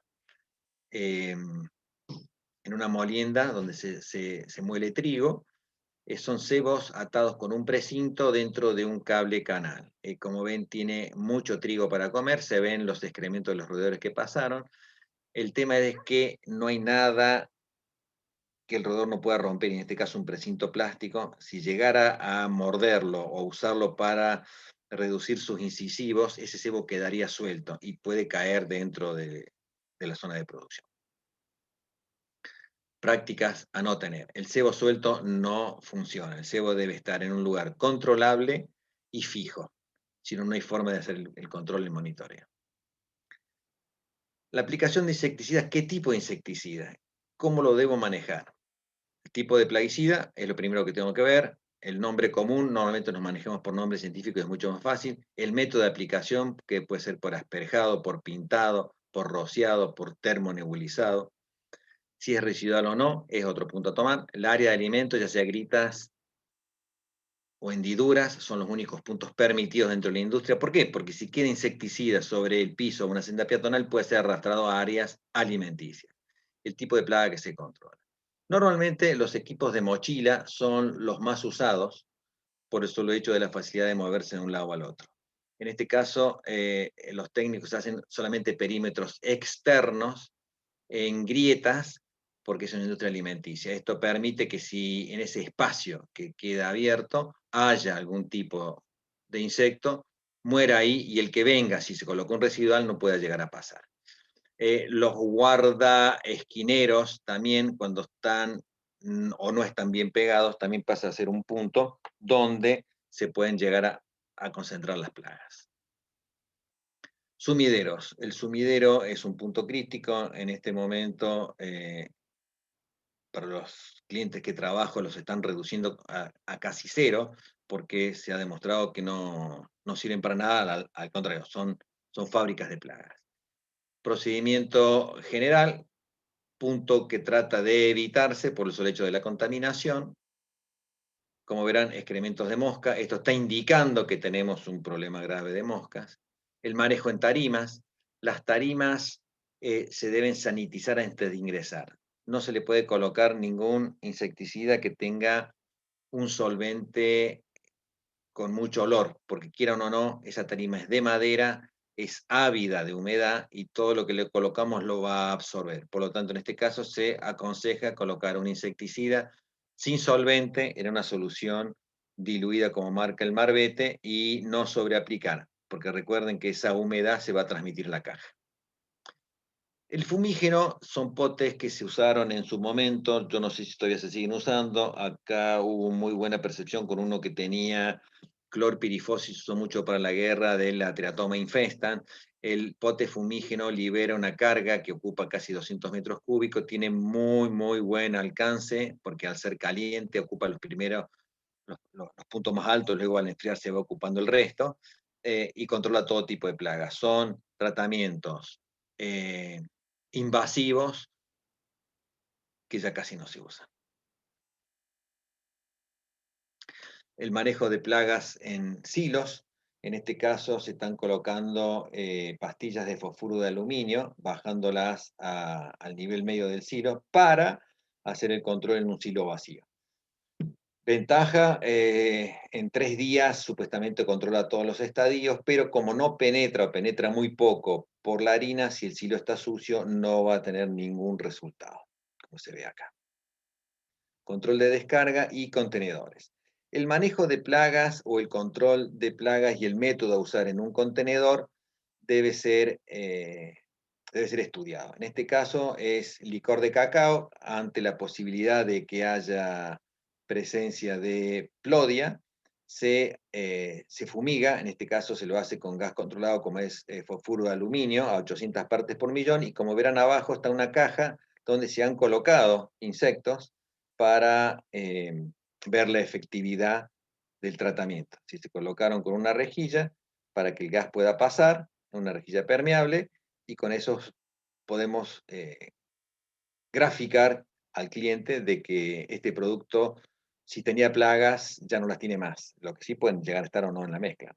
molienda donde se muele trigo. Son cebos atados con un precinto dentro de un cable canal. Como ven, tiene mucho trigo para comer, se ven los excrementos de los roedores que pasaron. El tema es que no hay nada que el roedor no pueda romper, en este caso un precinto plástico, si llegara a morderlo o usarlo para reducir sus incisivos, ese cebo quedaría suelto y puede caer dentro de la zona de producción. Prácticas a no tener. El cebo suelto no funciona. El cebo debe estar en un lugar controlable y fijo. Si no, no hay forma de hacer el control y el monitoreo. La aplicación de insecticidas, ¿qué tipo de insecticida? ¿Cómo lo debo manejar? El tipo de plaguicida es lo primero que tengo que ver. El nombre común, normalmente nos manejamos por nombre científico, es mucho más fácil. El método de aplicación, que puede ser por asperjado, por pintado, por rociado, por termonebulizado. Si es residual o no, es otro punto a tomar. El área de alimentos, ya sea gritas o hendiduras, son los únicos puntos permitidos dentro de la industria. ¿Por qué? Porque si queda insecticida sobre el piso o una senda peatonal, puede ser arrastrado a áreas alimenticias. El tipo de plaga que se controla. Normalmente los equipos de mochila son los más usados, por eso lo he hecho de la facilidad de moverse de un lado al otro. En este caso, los técnicos hacen solamente perímetros externos en grietas, porque es una industria alimenticia. Esto permite que si en ese espacio que queda abierto haya algún tipo de insecto, muera ahí y el que venga, si se colocó un residual, no pueda llegar a pasar. Los guarda esquineros también, cuando están o no están bien pegados, también pasa a ser un punto donde se pueden llegar a concentrar las plagas. Sumideros. El sumidero es un punto crítico. En este momento, para los clientes que trabajo, los están reduciendo a casi cero, porque se ha demostrado que no sirven para nada, al contrario, son fábricas de plagas. Procedimiento general, punto que trata de evitarse por el solo hecho de la contaminación. Como verán, excrementos de mosca. Esto está indicando que tenemos un problema grave de moscas. El manejo en tarimas. Las tarimas se deben sanitizar antes de ingresar. No se le puede colocar ningún insecticida que tenga un solvente con mucho olor, porque quieran o no, esa tarima es de madera, es ávida de humedad y todo lo que le colocamos lo va a absorber. Por lo tanto, en este caso se aconseja colocar un insecticida sin solvente en una solución diluida como marca el Marbete y no sobreaplicar, porque recuerden que esa humedad se va a transmitir en la caja. El fumígeno son potes que se usaron en su momento, yo no sé si todavía se siguen usando, acá hubo muy buena percepción con uno que tenía clorpirifosis, se usó mucho para la guerra de la teratoma infestan. El pote fumígeno libera una carga que ocupa casi 200 metros cúbicos, tiene muy buen alcance, porque al ser caliente ocupa los primeros, los puntos más altos, luego al enfriarse va ocupando el resto, y controla todo tipo de plagas. Son tratamientos invasivos que ya casi no se usan. El manejo de plagas en silos, en este caso se están colocando pastillas de fosfuro de aluminio, bajándolas al nivel medio del silo para hacer el control en un silo vacío. Ventaja, en 3 días supuestamente controla todos los estadios, pero como no penetra o penetra muy poco por la harina, si el silo está sucio no va a tener ningún resultado, como se ve acá. Control de descarga y contenedores. El manejo de plagas o el control de plagas y el método a usar en un contenedor debe ser estudiado. En este caso es licor de cacao ante la posibilidad de que haya presencia de plodia, se fumiga, en este caso se lo hace con gas controlado como es fosfuro de aluminio a 800 partes por millón y como verán abajo está una caja donde se han colocado insectos para ver la efectividad del tratamiento. Si se colocaron con una rejilla para que el gas pueda pasar, una rejilla permeable, y con eso podemos graficar al cliente de que este producto, si tenía plagas, ya no las tiene más. Lo que sí pueden llegar a estar o no en la mezcla.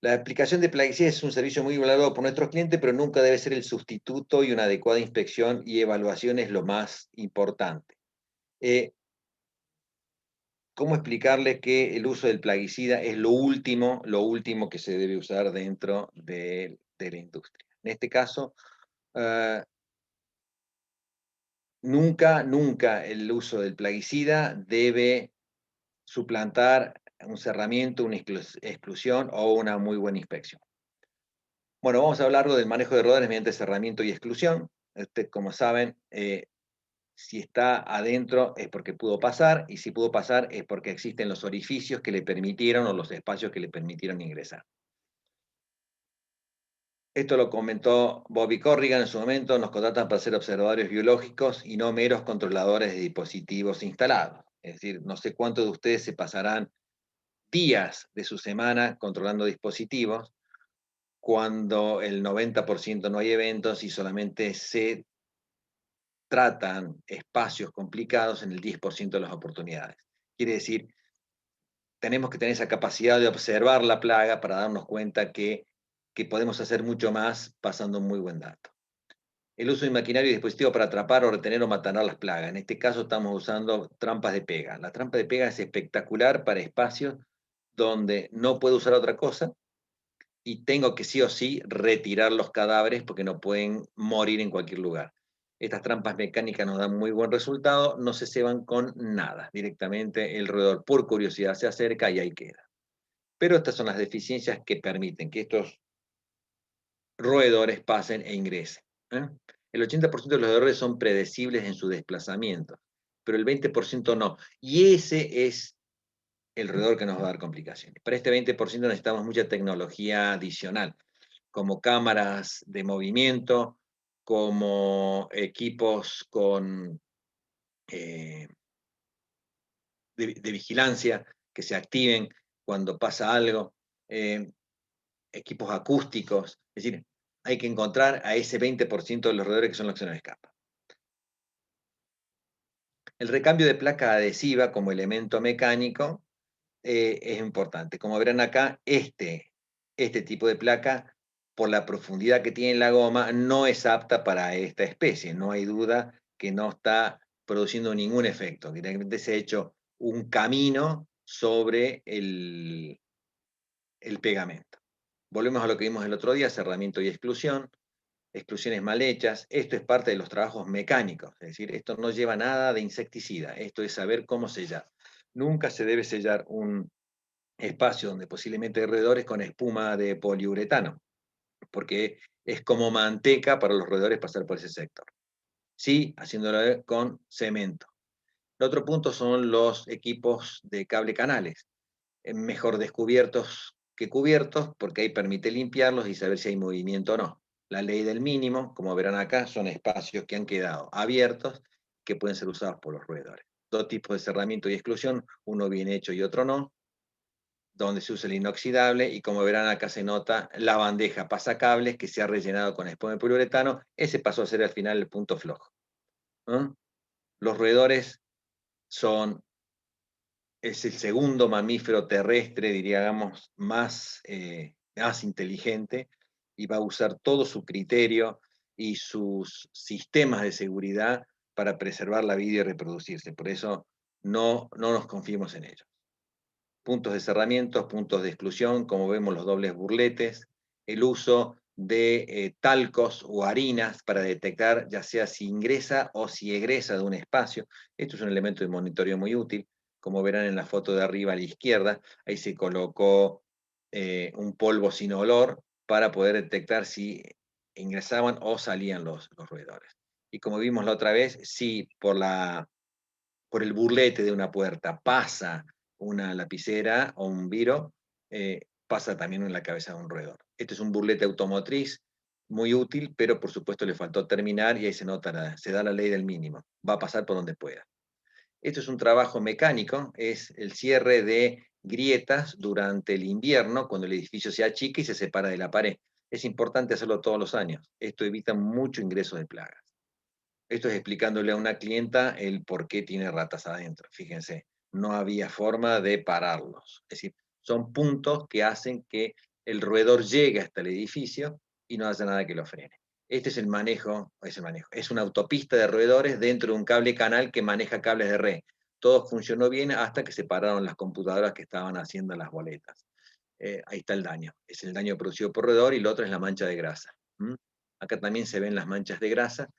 La aplicación de plaguicida es un servicio muy valorado por nuestros clientes, pero nunca debe ser el sustituto y una adecuada inspección y evaluación es lo más importante. ¿Cómo explicarles que el uso del plaguicida es lo último que se debe usar dentro de la industria? En este caso, Nunca, nunca el uso del plaguicida debe suplantar un cerramiento, una exclusión o una muy buena inspección. Bueno, vamos a hablar del manejo de roedores mediante cerramiento y exclusión. Como saben, si está adentro es porque pudo pasar, y si pudo pasar es porque existen los orificios que le permitieron o los espacios que le permitieron ingresar. Esto lo comentó Bobby Corrigan en su momento: nos contratan para ser observadores biológicos y no meros controladores de dispositivos instalados. Es decir, no sé cuántos de ustedes se pasarán días de su semana controlando dispositivos cuando el 90% no hay eventos y solamente se tratan espacios complicados en el 10% de las oportunidades. Quiere decir, tenemos que tener esa capacidad de observar la plaga para darnos cuenta que podemos hacer mucho más pasando un muy buen dato. El uso de maquinaria y dispositivos para atrapar o retener o matar las plagas. En este caso estamos usando trampas de pega. La trampa de pega es espectacular para espacios donde no puedo usar otra cosa y tengo que sí o sí retirar los cadáveres porque no pueden morir en cualquier lugar. Estas trampas mecánicas nos dan muy buen resultado, no se ceban con nada. Directamente el roedor por curiosidad se acerca y ahí queda. Pero estas son las deficiencias que permiten que estos roedores pasen e ingresen. ¿Eh? El 80% de los roedores son predecibles en su desplazamiento, pero el 20% no. Y ese es el roedor que nos va a dar complicaciones. Para este 20% necesitamos mucha tecnología adicional, como cámaras de movimiento, como equipos eh, de vigilancia que se activen cuando pasa algo, equipos acústicos. Es decir, hay que encontrar a ese 20% de los roedores que son los que se nos escapan. El recambio de placa adhesiva como elemento mecánico es importante. Como verán acá, este tipo de placa, por la profundidad que tiene la goma, no es apta para esta especie. No hay duda que no está produciendo ningún efecto. Directamente se ha hecho un camino sobre el pegamento. Volvemos a lo que vimos el otro día: cerramiento y exclusión, exclusiones mal hechas. Esto es parte de los trabajos mecánicos, es decir, esto no lleva nada de insecticida, esto es saber cómo sellar. Nunca se debe sellar un espacio donde posiblemente hay roedores con espuma de poliuretano, porque es como manteca para los roedores pasar por ese sector. Sí, haciéndolo con cemento. El otro punto son los equipos de cable canales, mejor descubiertos que cubiertos, porque ahí permite limpiarlos y saber si hay movimiento o no. La ley del mínimo, como verán acá, son espacios que han quedado abiertos que pueden ser usados por los roedores. Dos tipos de cerramiento y exclusión, uno bien hecho y otro no, donde se usa el inoxidable, y como verán acá se nota la bandeja pasacables que se ha rellenado con espuma de poliuretano. Ese pasó a ser al final el punto flojo. ¿No? Los roedores es el segundo mamífero terrestre, diríamos, más inteligente, y va a usar todo su criterio y sus sistemas de seguridad para preservar la vida y reproducirse. Por eso no nos confiemos en ellos. Puntos de cerramiento, puntos de exclusión, como vemos los dobles burletes, el uso de talcos o harinas para detectar ya sea si ingresa o si egresa de un espacio. Esto es un elemento de monitoreo muy útil. Como verán en la foto de arriba a la izquierda, ahí se colocó un polvo sin olor para poder detectar si ingresaban o salían los roedores. Y como vimos la otra vez, si por el burlete de una puerta pasa una lapicera o un viro, pasa también en la cabeza de un roedor. Este es un burlete automotriz muy útil, pero por supuesto le faltó terminar y ahí se nota, se da la ley del mínimo. Va a pasar por donde pueda. Esto es un trabajo mecánico, es el cierre de grietas durante el invierno, cuando el edificio se achica y se separa de la pared. Es importante hacerlo todos los años. Esto evita mucho ingreso de plagas. Esto es explicándole a una clienta el por qué tiene ratas adentro. Fíjense, no había forma de pararlos. Es decir, son puntos que hacen que el roedor llegue hasta el edificio y no haya nada que lo frene. Este es el manejo, es una autopista de roedores dentro de un cable canal que maneja cables de red. Todo funcionó bien hasta que se pararon las computadoras que estaban haciendo las boletas. Ahí está el daño. Es el daño producido por roedor, y lo otro es la mancha de grasa. ¿Mm? Acá también se ven las manchas de grasa.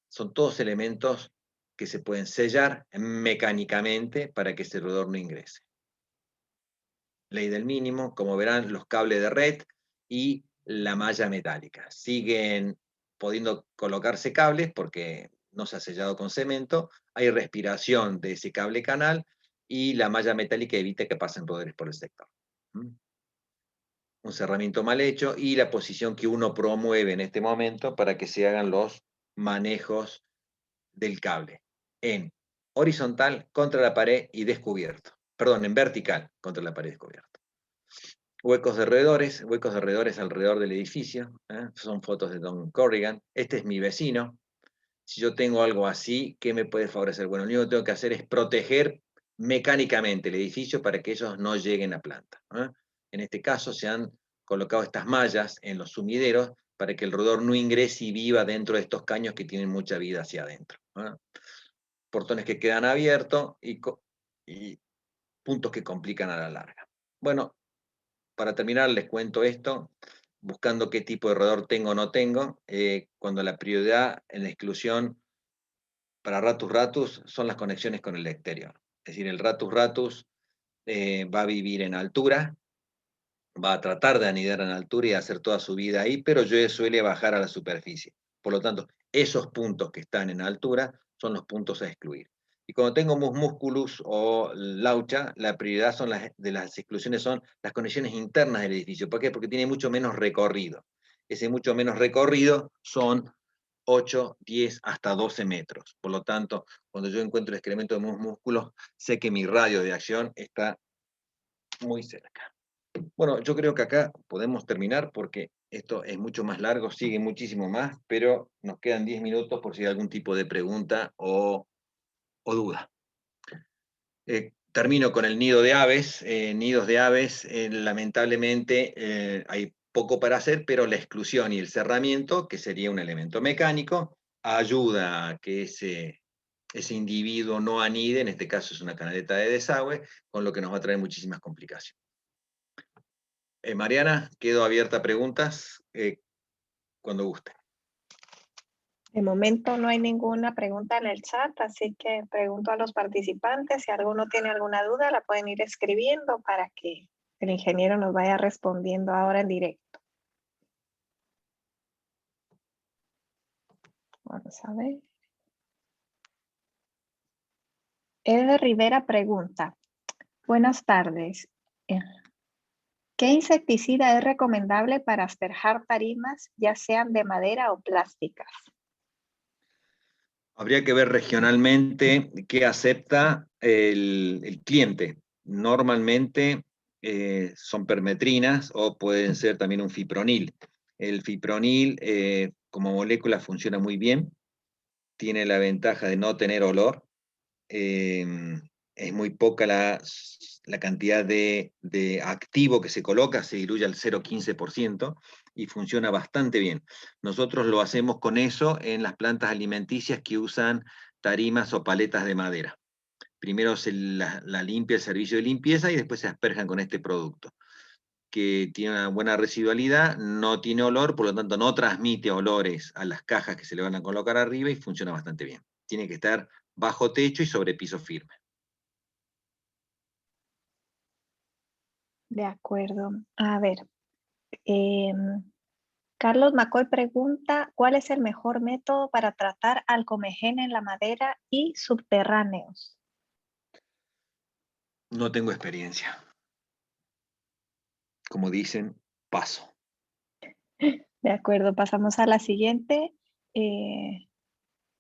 Son todos elementos que se pueden sellar mecánicamente para que ese roedor no ingrese. Ley del mínimo, como verán, los cables de red y la malla metálica. Siguen pudiendo colocarse cables porque no se ha sellado con cemento, hay respiración de ese cable canal y la malla metálica evita que pasen roedores por el sector. Un cerramiento mal hecho y la posición que uno promueve en este momento para que se hagan los manejos del cable en horizontal contra la pared y descubierto. Perdón, en vertical contra la pared descubierto. Huecos de roedores alrededor del edificio. Son fotos de Don Corrigan. Este es mi vecino. Si yo tengo algo así, ¿qué me puede favorecer? Bueno, lo único que tengo que hacer es proteger mecánicamente el edificio para que ellos no lleguen a planta. En este caso se han colocado estas mallas en los sumideros para que el roedor no ingrese y viva dentro de estos caños que tienen mucha vida hacia adentro. Portones que quedan abiertos y puntos que complican a la larga. Bueno, para terminar les cuento esto, buscando qué tipo de roedor tengo o no tengo, cuando la prioridad en la exclusión para Ratus ratus son las conexiones con el exterior. Es decir, el Ratus ratus va a vivir en altura, va a tratar de anidar en altura y hacer toda su vida ahí, pero suele bajar a la superficie. Por lo tanto, esos puntos que están en altura son los puntos a excluir. Y cuando tengo Mus musculus o laucha, la prioridad de las exclusiones son las conexiones internas del edificio. ¿Por qué? Porque tiene mucho menos recorrido. Ese mucho menos recorrido son 8, 10, hasta 12 metros. Por lo tanto, cuando yo encuentro el excremento de Mus músculos, sé que mi radio de acción está muy cerca. Bueno, yo creo que acá podemos terminar porque esto es mucho más largo, sigue muchísimo más, pero nos quedan 10 minutos por si hay algún tipo de pregunta o duda. Termino con el nido de aves. Nidos de aves, lamentablemente, hay poco para hacer, pero la exclusión y el cerramiento, que sería un elemento mecánico, ayuda a que ese individuo no anide, en este caso es una canaleta de desagüe, con lo que nos va a traer muchísimas complicaciones. Mariana, quedo abierta a preguntas cuando guste. De momento no hay ninguna pregunta en el chat, así que pregunto a los participantes si alguno tiene alguna duda, la pueden ir escribiendo para que el ingeniero nos vaya respondiendo ahora en directo. Vamos a ver. Eder Rivera pregunta, buenas tardes. ¿Qué insecticida es recomendable para asperjar tarimas, ya sean de madera o plásticas? Habría que ver regionalmente qué acepta el cliente. Normalmente son permetrinas o pueden ser también un fipronil. El fipronil como molécula funciona muy bien, tiene la ventaja de no tener olor, es muy poca la cantidad de activo que se coloca, se diluye al 0,15% y funciona bastante bien. Nosotros lo hacemos con eso en las plantas alimenticias que usan tarimas o paletas de madera. Primero se la limpia el servicio de limpieza y después se asperjan con este producto, que tiene una buena residualidad, no tiene olor, por lo tanto no transmite olores a las cajas que se le van a colocar arriba y funciona bastante bien. Tiene que estar bajo techo y sobre piso firme. De acuerdo. A ver, Carlos Macoy pregunta, ¿cuál es el mejor método para tratar al comején en la madera y subterráneos? No tengo experiencia. Como dicen, paso. De acuerdo, pasamos a la siguiente.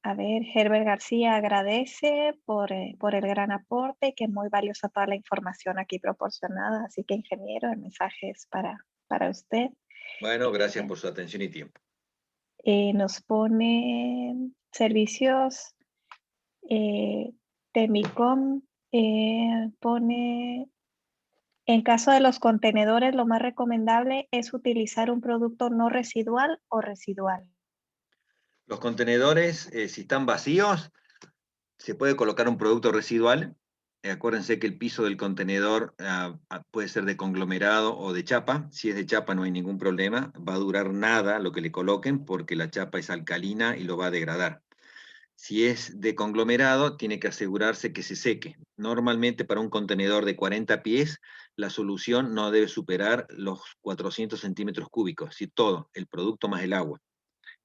A ver, Herbert García agradece por el gran aporte, que es muy valiosa toda la información aquí proporcionada. Así que, ingeniero, el mensaje es para usted. Bueno, gracias por su atención y tiempo. Nos pone servicios Temicom, pone, en caso de los contenedores, lo más recomendable es utilizar un producto no residual o residual. Los contenedores, si están vacíos, se puede colocar un producto residual. Acuérdense que el piso del contenedor puede ser de conglomerado o de chapa. Si es de chapa no hay ningún problema. Va a durar nada lo que le coloquen porque la chapa es alcalina y lo va a degradar. Si es de conglomerado, tiene que asegurarse que se seque. Normalmente para un contenedor de 40 pies, la solución no debe superar los 400 centímetros cúbicos, si todo, el producto más el agua.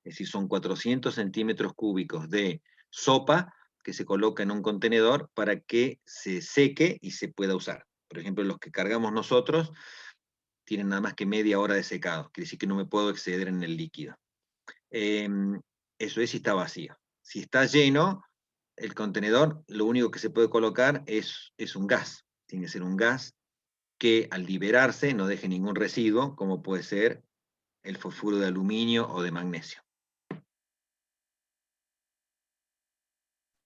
Es decir, son 400 centímetros cúbicos de sopa que se coloca en un contenedor para que se seque y se pueda usar. Por ejemplo, los que cargamos nosotros tienen nada más que media hora de secado, quiere decir que no me puedo exceder en el líquido. Eso es si está vacío. Si está lleno, el contenedor, lo único que se puede colocar es un gas. Tiene que ser un gas que al liberarse no deje ningún residuo, como puede ser el fosfuro de aluminio o de magnesio.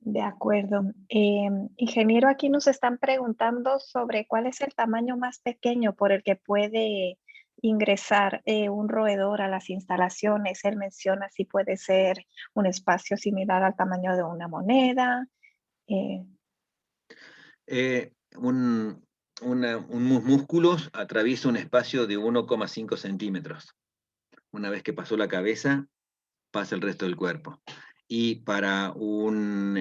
De acuerdo. Ingeniero, aquí nos están preguntando sobre cuál es el tamaño más pequeño por el que puede ingresar un roedor a las instalaciones. Él menciona si puede ser un espacio similar al tamaño de una moneda. eh, Un músculos atraviesa un espacio de 1,5 centímetros. Una vez que pasó la cabeza, pasa el resto del cuerpo. Y para un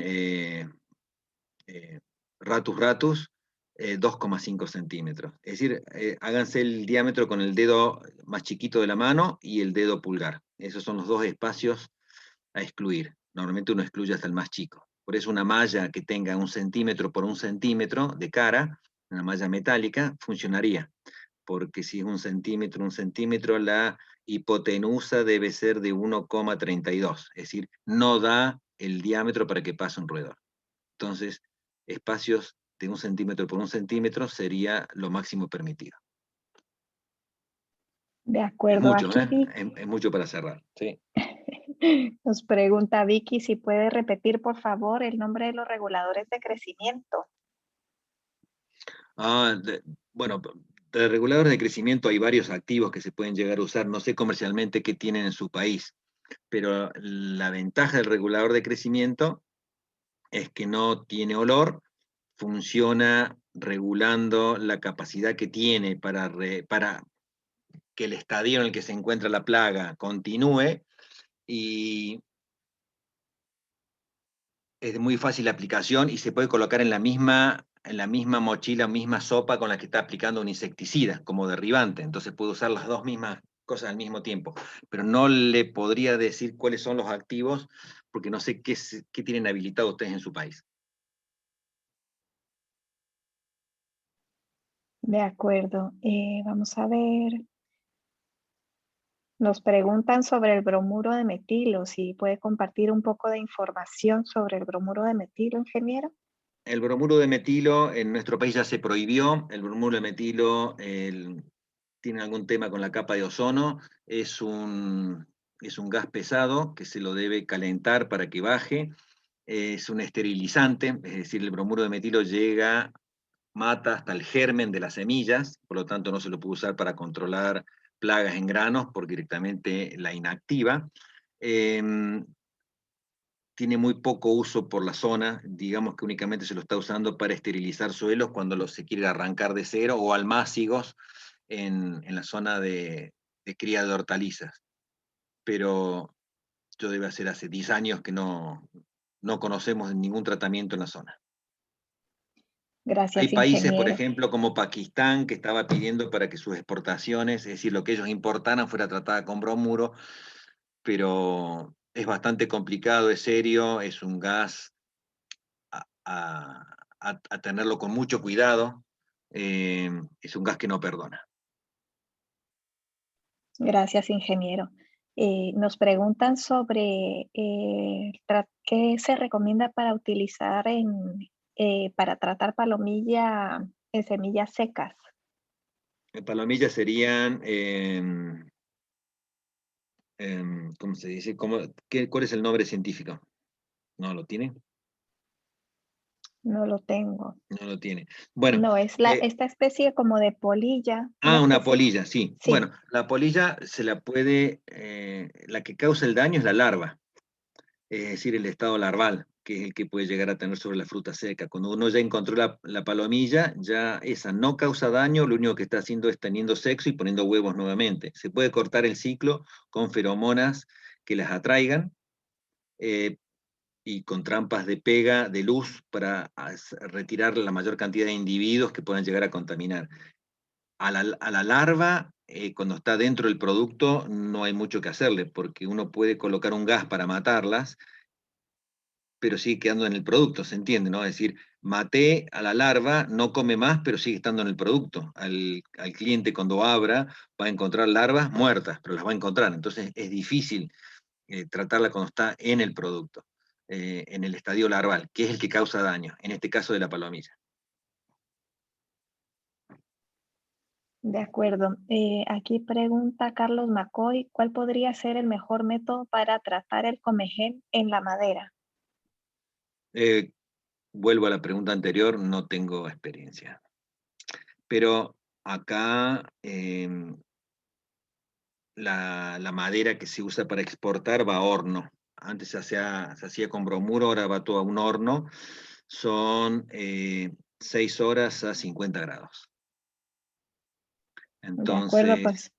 ratus ratus, 2,5 centímetros. Es decir, háganse el diámetro con el dedo más chiquito de la mano y el dedo pulgar. Esos son los dos espacios a excluir. Normalmente uno excluye hasta el más chico. Por eso una malla que tenga 1 centímetro por 1 centímetro de cara, una malla metálica, funcionaría. Porque si es 1 centímetro, la hipotenusa debe ser de 1,32. Es decir, no da el diámetro para que pase un roedor. Entonces, espacios de 1 centímetro por 1 centímetro sería lo máximo permitido. de Es acuerdo. mucho, Aquí ¿eh? Es mucho para cerrar. Sí. nos pregunta Vicky si puede repetir, por favor, el nombre de los reguladores de crecimiento. Ah, bueno, de reguladores de crecimiento hay varios activos que se pueden llegar a usar. No sé comercialmente qué tienen en su país, pero la ventaja del regulador de crecimiento es que no tiene olor, funciona regulando la capacidad que tiene para que el estadio en el que se encuentra la plaga continúe, y es de muy fácil aplicación y se puede colocar en la misma mochila, misma sopa con la que está aplicando un insecticida como derribante. Entonces puede usar las dos mismas cosas al mismo tiempo. Pero no le podría decir cuáles son los activos porque no sé qué tienen habilitado ustedes en su país. De acuerdo. Vamos a ver. Nos preguntan sobre el bromuro de metilo, si puede compartir un poco de información sobre el bromuro de metilo, ingeniero. El bromuro de metilo en nuestro país ya se prohibió. El bromuro de metilo tiene algún tema con la capa de ozono. Es un gas pesado que se lo debe calentar para que baje. Es un esterilizante, es decir, el bromuro de metilo mata hasta el germen de las semillas, por lo tanto no se lo puede usar para controlar plagas en granos porque directamente la inactiva. Tiene muy poco uso por la zona, digamos que únicamente se lo está usando para esterilizar suelos cuando se quiere arrancar de cero, o almácigos en la zona de cría de hortalizas. Pero yo debe hacer hace 10 años que no conocemos ningún tratamiento en la zona. Hay Gracias, países, por ingeniero. ejemplo, como Pakistán, que estaba pidiendo para que sus exportaciones, es decir, lo que ellos importaran, fuera tratada con bromuro, pero es bastante complicado, es serio, es un gas a tenerlo con mucho cuidado. Es un gas que no perdona. Gracias, ingeniero. Nos preguntan sobre qué se recomienda para utilizar para tratar palomilla en semillas secas. Palomillas serían, ¿cómo se dice? ¿Cuál es el nombre científico? ¿No lo tiene? No lo tengo. No lo tiene. Bueno, No, es esta especie como de polilla, una una especie. polilla, sí. Sí, Bueno, la polilla se la puede, la que causa el daño es la larva, es decir, el estado larval, que es el que puede llegar a tener sobre la fruta seca. Cuando uno ya encontró la palomilla, ya esa no causa daño, lo único que está haciendo es teniendo sexo y poniendo huevos nuevamente. Se puede cortar el ciclo con feromonas que las atraigan, y con trampas de pega de luz para retirar la mayor cantidad de individuos que puedan llegar a contaminar. A la larva, cuando está dentro del producto, no hay mucho que hacerle, porque uno puede colocar un gas para matarlas, pero sigue quedando en el producto, ¿se entiende? ¿No? Es decir, maté a la larva, no come más, pero sigue estando en el producto. Al cliente cuando abra va a encontrar larvas muertas, pero las va a encontrar. Entonces es difícil tratarla cuando está en el producto, en el estadio larval, que es el que causa daño, en este caso de la palomilla. De acuerdo. Aquí pregunta Carlos Macoy, ¿cuál podría ser el mejor método para tratar el comején en la madera? Vuelvo a la pregunta anterior, no tengo experiencia. Pero acá la madera que se usa para exportar va a horno. Antes se hacía con bromuro, ahora va todo a un horno. Son 6 horas a 50 grados. De acuerdo, Entonces, pues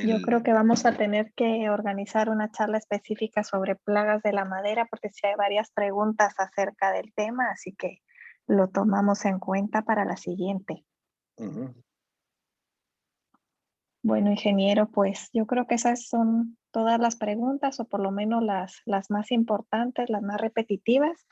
yo creo el, que vamos a tener que organizar una charla específica sobre plagas de la madera porque sí hay varias preguntas acerca del tema, así que lo tomamos en cuenta para la siguiente. uh-huh. Bueno, ingeniero, pues yo creo que esas son todas las preguntas, o por lo menos las más importantes, las más repetitivas.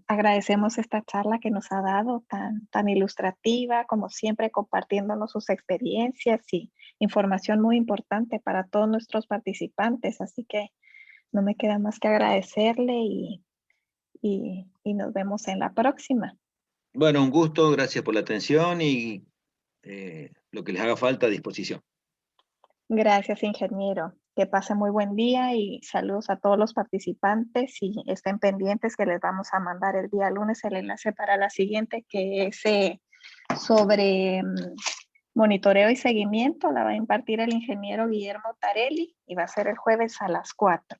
Agradecemos esta charla que nos ha dado tan ilustrativa, como siempre compartiéndonos sus experiencias y información muy importante para todos nuestros participantes. Así que no me queda más que agradecerle y nos vemos en la próxima. Bueno, un gusto, gracias por la atención y lo que les haga falta a disposición. Gracias, ingeniero. Que pase muy buen día y saludos a todos los participantes y estén pendientes que les vamos a mandar el día lunes el enlace para la siguiente, que es sobre monitoreo y seguimiento. La va a impartir el ingeniero Guillermo Tarelli y va a ser el jueves a las 4.